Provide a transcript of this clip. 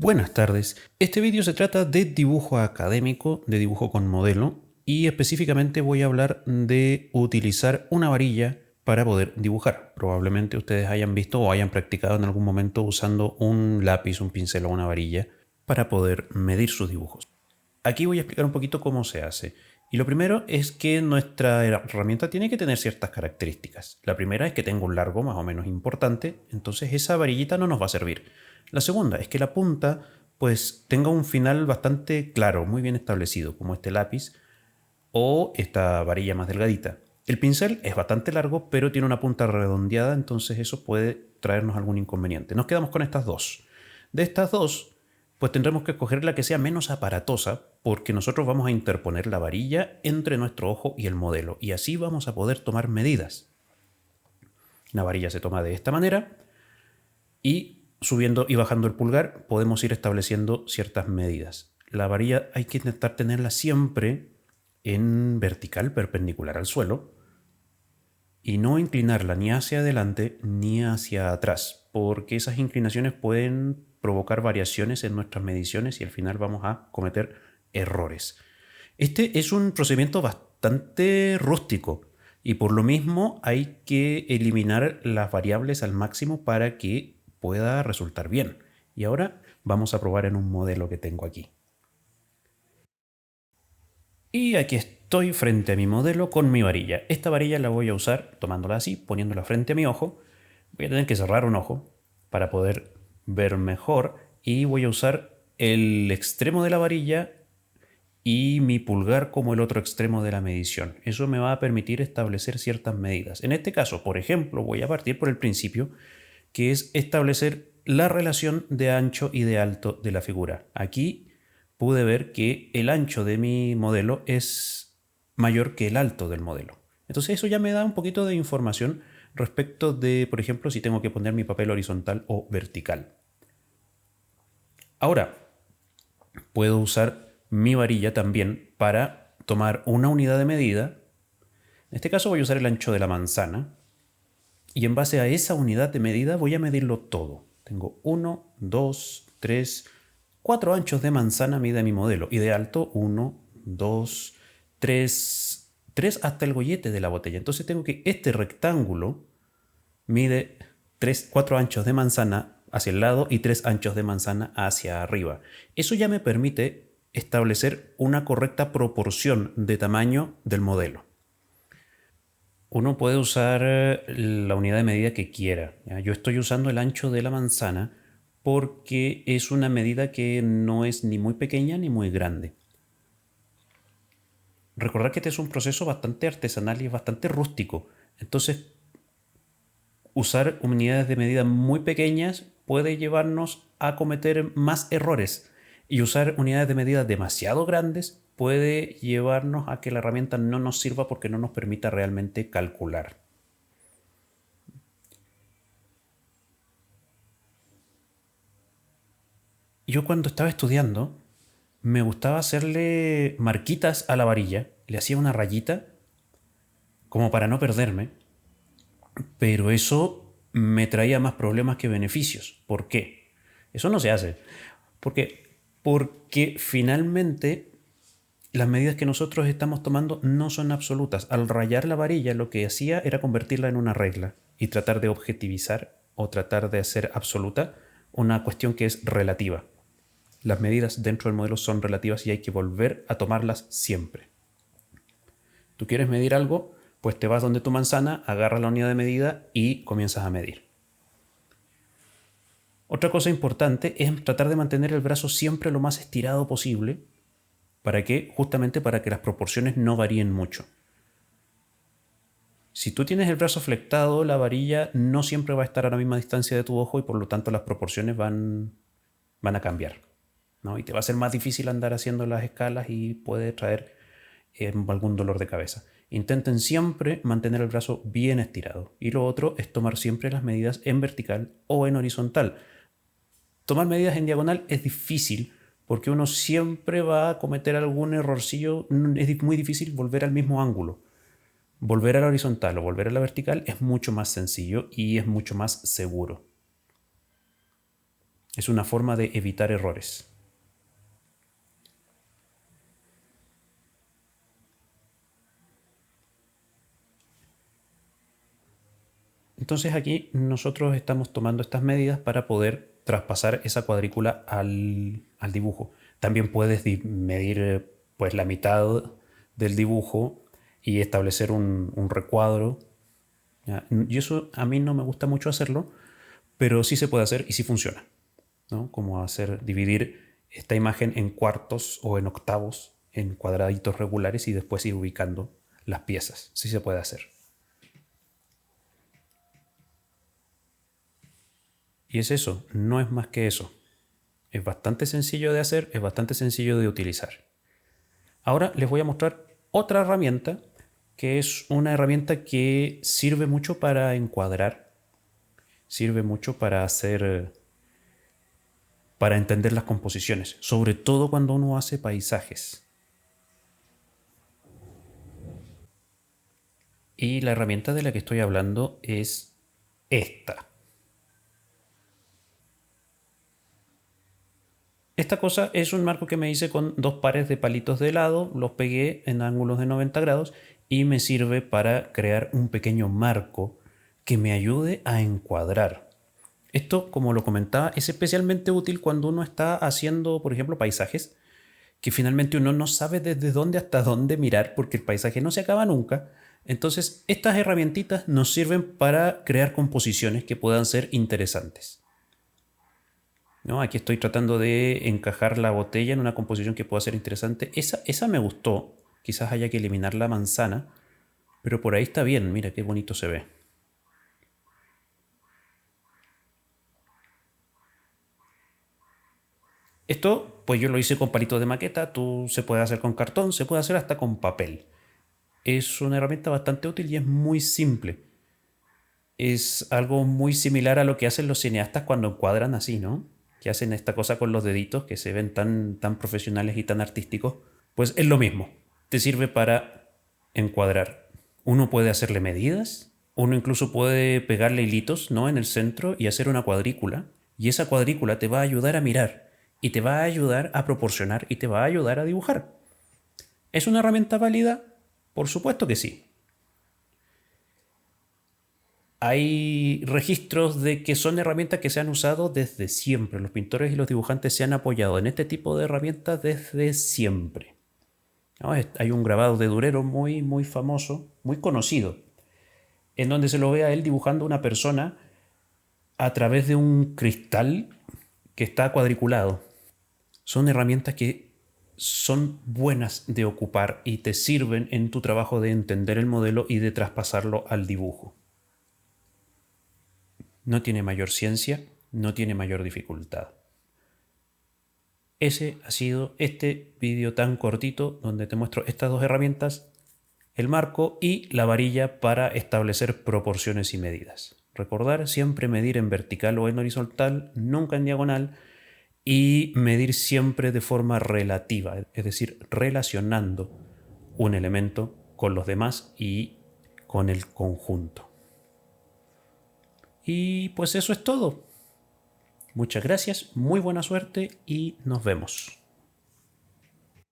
Buenas tardes. Este vídeo se trata de dibujo académico, de dibujo con modelo, y específicamente voy a hablar de utilizar una varilla para poder dibujar. Probablemente ustedes hayan visto o hayan practicado en algún momento usando un lápiz, un pincel o una varilla para poder medir sus dibujos. Aquí voy a explicar un poquito cómo se hace. Y lo primero es que nuestra herramienta tiene que tener ciertas características. La primera es que tenga un largo más o menos importante, entonces esa varillita no nos va a servir. La segunda es que la punta pues tenga un final bastante claro, muy bien establecido, como este lápiz o esta varilla más delgadita. El pincel es bastante largo, pero tiene una punta redondeada, entonces eso puede traernos algún inconveniente. Nos quedamos con estas dos. De estas dos, pues tendremos que escoger la que sea menos aparatosa, porque nosotros vamos a interponer la varilla entre nuestro ojo y el modelo, y así vamos a poder tomar medidas. La varilla se toma de esta manera, y subiendo y bajando el pulgar podemos ir estableciendo ciertas medidas. La varilla hay que intentar tenerla siempre en vertical, perpendicular al suelo, y no inclinarla ni hacia adelante ni hacia atrás, porque esas inclinaciones pueden provocar variaciones en nuestras mediciones y al final vamos a cometer errores. Este es un procedimiento bastante rústico y por lo mismo hay que eliminar las variables al máximo para que pueda resultar bien. Y ahora vamos a probar en un modelo que tengo aquí. Y aquí estoy frente a mi modelo con mi varilla. Esta varilla la voy a usar tomándola así, poniéndola frente a mi ojo. Voy a tener que cerrar un ojo para poder ver mejor y voy a usar el extremo de la varilla y mi pulgar como el otro extremo de la medición. Eso me va a permitir establecer ciertas medidas. En este caso, por ejemplo, voy a partir por el principio, que es establecer la relación de ancho y de alto de la figura. Aquí pude ver que el ancho de mi modelo es mayor que el alto del modelo. Entonces eso ya me da un poquito de información respecto de, por ejemplo, si tengo que poner mi papel horizontal o vertical. Ahora, puedo usar mi varilla también para tomar una unidad de medida. En este caso voy a usar el ancho de la manzana y en base a esa unidad de medida voy a medirlo todo. Tengo 1, 2, 3, 4 anchos de manzana mide mi modelo y de alto 1, 2, 3 hasta el gollete de la botella. Entonces tengo que este rectángulo mide 4 anchos de manzana hacia el lado y 3 anchos de manzana hacia arriba. Eso ya me permite establecer una correcta proporción de tamaño del modelo. Uno puede usar la unidad de medida que quiera. ¿Ya? Yo estoy usando el ancho de la manzana porque es una medida que no es ni muy pequeña ni muy grande. Recordar que este es un proceso bastante artesanal y bastante rústico. Entonces, usar unidades de medida muy pequeñas puede llevarnos a cometer más errores y usar unidades de medida demasiado grandes puede llevarnos a que la herramienta no nos sirva porque no nos permita realmente calcular. Yo cuando estaba estudiando me gustaba hacerle marquitas a la varilla, le hacía una rayita como para no perderme, pero eso me traía más problemas que beneficios. ¿Por qué? Eso no se hace. ¿Por qué? Porque finalmente las medidas que nosotros estamos tomando no son absolutas. Al rayar la varilla lo que hacía era convertirla en una regla y tratar de objetivizar o tratar de hacer absoluta una cuestión que es relativa. Las medidas dentro del modelo son relativas y hay que volver a tomarlas siempre. Tú quieres medir algo, pues te vas donde tu manzana, agarras la unidad de medida y comienzas a medir. Otra cosa importante es tratar de mantener el brazo siempre lo más estirado posible. ¿Para qué? Justamente para que las proporciones no varíen mucho. Si tú tienes el brazo flectado, la varilla no siempre va a estar a la misma distancia de tu ojo y por lo tanto las proporciones van a cambiar, ¿no? Y te va a ser más difícil andar haciendo las escalas y puede traer algún dolor de cabeza. Intenten siempre mantener el brazo bien estirado. Y lo otro es tomar siempre las medidas en vertical o en horizontal. Tomar medidas en diagonal es difícil porque uno siempre va a cometer algún errorcillo. Es muy difícil volver al mismo ángulo. Volver a la horizontal o volver a la vertical es mucho más sencillo y es mucho más seguro. Es una forma de evitar errores. Entonces aquí nosotros estamos tomando estas medidas para poder traspasar esa cuadrícula al dibujo. También puedes medir pues la mitad del dibujo y establecer un recuadro. ¿Ya? Y eso a mí no me gusta mucho hacerlo, pero sí se puede hacer y sí funciona, ¿no? Como dividir esta imagen en cuartos o en octavos, en cuadraditos regulares y después ir ubicando las piezas. Sí se puede hacer. Y es eso, no es más que eso. Es bastante sencillo de hacer, es bastante sencillo de utilizar. Ahora les voy a mostrar otra herramienta que es una herramienta que sirve mucho para encuadrar, sirve mucho para entender las composiciones, sobre todo cuando uno hace paisajes. Y la herramienta de la que estoy hablando es esta. Esta cosa es un marco que me hice con dos pares de palitos de helado, los pegué en ángulos de 90 grados y me sirve para crear un pequeño marco que me ayude a encuadrar. Esto, como lo comentaba, es especialmente útil cuando uno está haciendo, por ejemplo, paisajes, que finalmente uno no sabe desde dónde hasta dónde mirar porque el paisaje no se acaba nunca. Entonces, estas herramientitas nos sirven para crear composiciones que puedan ser interesantes. ¿No? Aquí estoy tratando de encajar la botella en una composición que pueda ser interesante. Esa me gustó. Quizás haya que eliminar la manzana, pero por ahí está bien. Mira qué bonito se ve. Esto, pues yo lo hice con palitos de maqueta. Se puede hacer con cartón, se puede hacer hasta con papel. Es una herramienta bastante útil y es muy simple. Es algo muy similar a lo que hacen los cineastas cuando encuadran así, ¿no? Que hacen esta cosa con los deditos que se ven tan profesionales y tan artísticos. Pues es lo mismo. Te sirve para encuadrar. Uno puede hacerle medidas, uno incluso puede pegarle hilitos, ¿no? En el centro y hacer una cuadrícula. Y esa cuadrícula te va a ayudar a mirar y te va a ayudar a proporcionar y te va a ayudar a dibujar. ¿Es una herramienta válida? Por supuesto que sí. Hay registros de que son herramientas que se han usado desde siempre. Los pintores y los dibujantes se han apoyado en este tipo de herramientas desde siempre. ¿No? Hay un grabado de Durero muy famoso, muy conocido, en donde se lo ve a él dibujando una persona a través de un cristal que está cuadriculado. Son herramientas que son buenas de ocupar y te sirven en tu trabajo de entender el modelo y de traspasarlo al dibujo. No tiene mayor ciencia, no tiene mayor dificultad. Ese ha sido este vídeo tan cortito donde te muestro estas dos herramientas, el marco y la varilla para establecer proporciones y medidas. Recordar siempre medir en vertical o en horizontal, nunca en diagonal, y medir siempre de forma relativa, es decir, relacionando un elemento con los demás y con el conjunto. Y pues eso es todo. Muchas gracias, muy buena suerte y nos vemos.